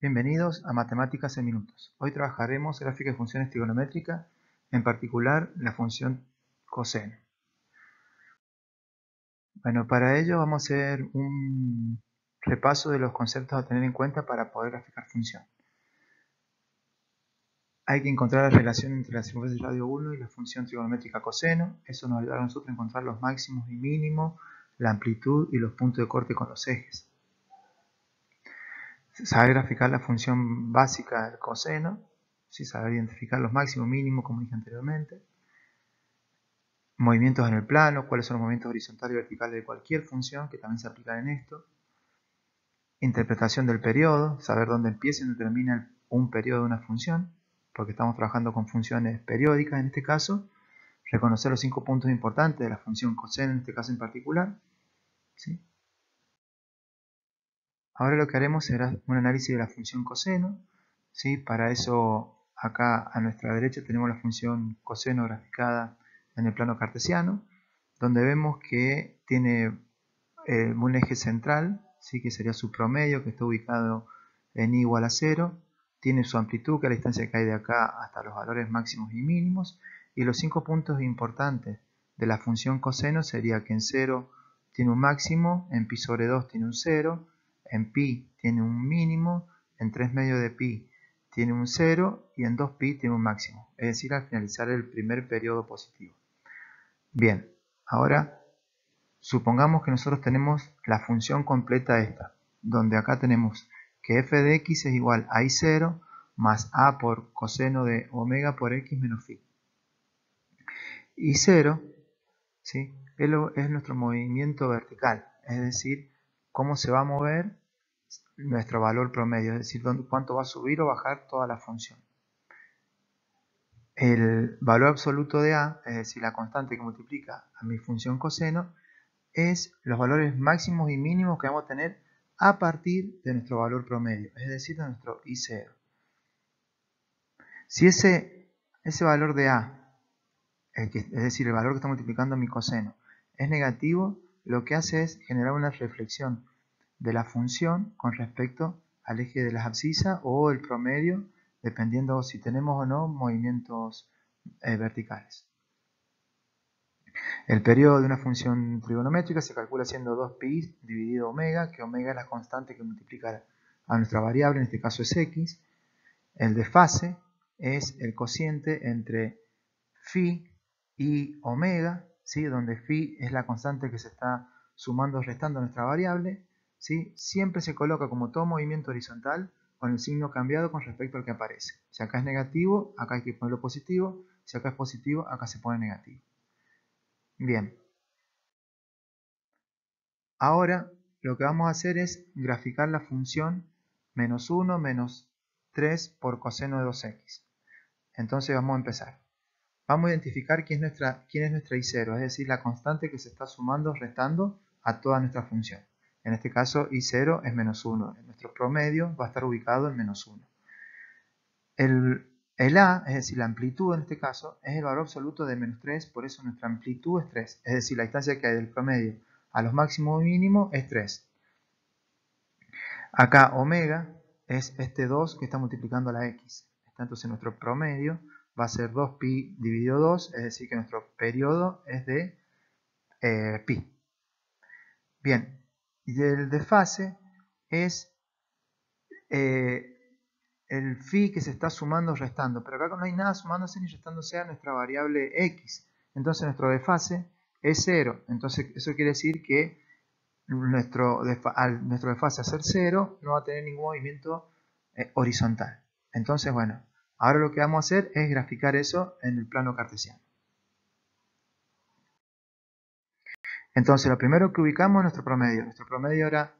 Bienvenidos a Matemáticas en Minutos. Hoy trabajaremos gráficas de funciones trigonométricas, en particular la función coseno. Bueno, para ello vamos a hacer un repaso de los conceptos a tener en cuenta para poder graficar función. Hay que encontrar la relación entre la circunferencia de radio 1 y la función trigonométrica coseno. Eso nos ayudará a nosotros a encontrar los máximos y mínimos, la amplitud y los puntos de corte con los ejes. Saber graficar la función básica del coseno, saber identificar los máximos y mínimos, como dije anteriormente. Movimientos en el plano, cuáles son los movimientos horizontales y verticales de cualquier función, que también se aplican en esto. Interpretación del periodo, saber dónde empieza y dónde termina un periodo de una función, porque estamos trabajando con funciones periódicas en este caso. Reconocer los 5 puntos importantes de la función coseno en este caso en particular. ¿Sí? Ahora lo que haremos será un análisis de la función coseno. ¿Sí? Para eso, acá a nuestra derecha tenemos la función coseno graficada en el plano cartesiano, donde vemos que tiene un eje central, ¿sí? Que sería su promedio, que está ubicado en i igual a 0. Tiene su amplitud, que es la distancia que hay de acá hasta los valores máximos y mínimos. Y los 5 puntos importantes de la función coseno sería que en 0 tiene un máximo, en pi sobre 2 tiene un 0, en pi tiene un mínimo, en 3 medios de pi tiene un 0 y en 2pi tiene un máximo, es decir, al finalizar el primer periodo positivo. Bien, ahora supongamos que nosotros tenemos la función completa esta, donde acá tenemos que f de x es igual a i0 más a por coseno de omega por x menos phi. I0, ¿sí? Es nuestro movimiento vertical, es decir, cómo se va a mover nuestro valor promedio, es decir, cuánto va a subir o bajar toda la función. El valor absoluto de a, es decir, la constante que multiplica a mi función coseno, es los valores máximos y mínimos que vamos a tener a partir de nuestro valor promedio, es decir, de nuestro I0. Si ese valor de a, es decir, el valor que está multiplicando mi coseno, es negativo, lo que hace es generar una reflexión de la función con respecto al eje de las abscisas o el promedio, dependiendo si tenemos o no movimientos verticales. El periodo de una función trigonométrica se calcula siendo 2pi dividido omega, que omega es la constante que multiplica a nuestra variable, en este caso es x. El desfase es el cociente entre phi y omega, ¿sí? Donde phi es la constante que se está sumando o restando a nuestra variable. ¿Sí? Siempre se coloca como todo movimiento horizontal con el signo cambiado con respecto al que aparece. Si acá es negativo, acá hay que ponerlo positivo. Si acá es positivo, acá se pone negativo. Bien. Ahora lo que vamos a hacer es graficar la función menos 1 menos 3 por coseno de 2x. Entonces vamos a empezar. Vamos a identificar quién es nuestra I0, es decir, la constante que se está sumando o restando a toda nuestra función. En este caso I0 es menos 1. Nuestro promedio va a estar ubicado en menos 1. El A, es decir, la amplitud en este caso, es el valor absoluto de menos 3, por eso nuestra amplitud es 3. Es decir, la distancia que hay del promedio a los máximos y mínimos es 3. Acá omega es este 2 que está multiplicando la x. Entonces nuestro promedio va a ser 2pi dividido 2, es decir que nuestro periodo es de pi. Bien, y el desfase es el phi que se está sumando o restando, pero acá no hay nada sumándose ni restándose a nuestra variable x. Entonces nuestro desfase es 0. Entonces eso quiere decir que nuestro desfase a ser 0 no va a tener ningún movimiento horizontal. Entonces, bueno, ahora lo que vamos a hacer es graficar eso en el plano cartesiano. Entonces, lo primero que ubicamos es nuestro promedio. Nuestro promedio era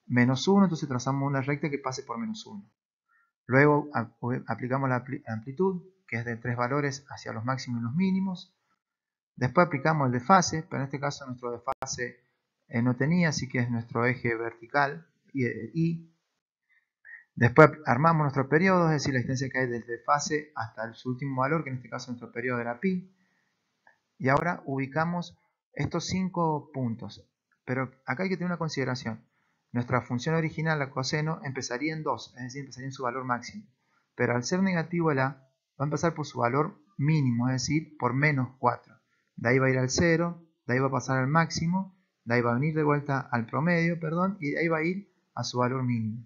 menos 1, entonces trazamos una recta que pase por menos 1. Luego aplicamos la amplitud, que es de 3 valores hacia los máximos y los mínimos. Después aplicamos el desfase, pero en este caso nuestro desfase no tenía, así que es nuestro eje vertical, y después armamos nuestro periodo, es decir, la distancia que hay desde desfase hasta su último valor, que en este caso nuestro periodo era pi. Y ahora ubicamos estos 5 puntos. Pero acá hay que tener una consideración. nuestra función original, la coseno, empezaría en 2, es decir, empezaría en su valor máximo. Pero al ser negativo el a, va a empezar por su valor mínimo, es decir, por menos 4. De ahí va a ir al 0, de ahí va a pasar al máximo, de ahí va a venir de vuelta al promedio, perdón, y de ahí va a ir a su valor mínimo.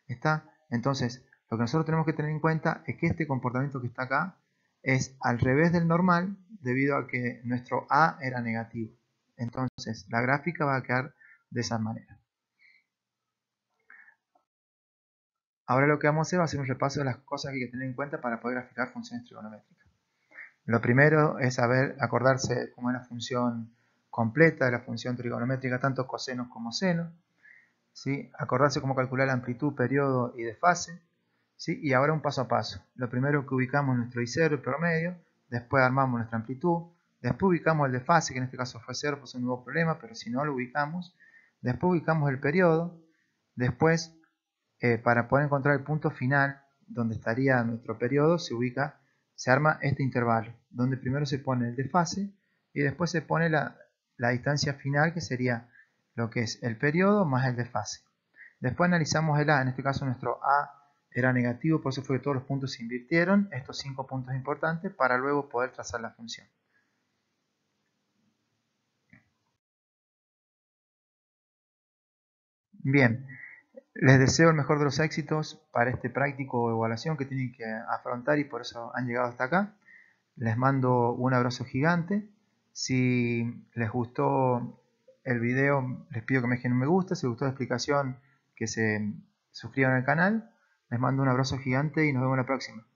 ¿Está? Entonces, lo que nosotros tenemos que tener en cuenta es que este comportamiento que está acá es al revés del normal debido a que nuestro a era negativo. Entonces, la gráfica va a quedar de esa manera. Ahora lo que vamos a hacer va a ser un repaso de las cosas que hay que tener en cuenta para poder graficar funciones trigonométricas. Lo primero es acordarse cómo es la función completa de la función trigonométrica, tanto cosenos como senos. ¿Sí? Acordarse cómo calcular la amplitud, periodo y desfase. ¿Sí? Y ahora un paso a paso. Lo primero que ubicamos nuestro I0, el promedio, después armamos nuestra amplitud, después ubicamos el desfase, que en este caso fue 0, pues un nuevo problema, pero si no lo ubicamos, después ubicamos el periodo, después para poder encontrar el punto final donde estaría nuestro periodo, se arma este intervalo, donde primero se pone el desfase y después se pone la distancia final, que sería lo que es el periodo más el desfase. Después analizamos el a, en este caso nuestro a era negativo, por eso fue que todos los puntos se invirtieron, estos 5 puntos importantes, para luego poder trazar la función. Bien, les deseo el mejor de los éxitos para este práctico o evaluación que tienen que afrontar y por eso han llegado hasta acá. Les mando un abrazo gigante. Si les gustó el video, les pido que me dejen un me gusta. Si les gustó la explicación, que se suscriban al canal. Les mando un abrazo gigante y nos vemos la próxima.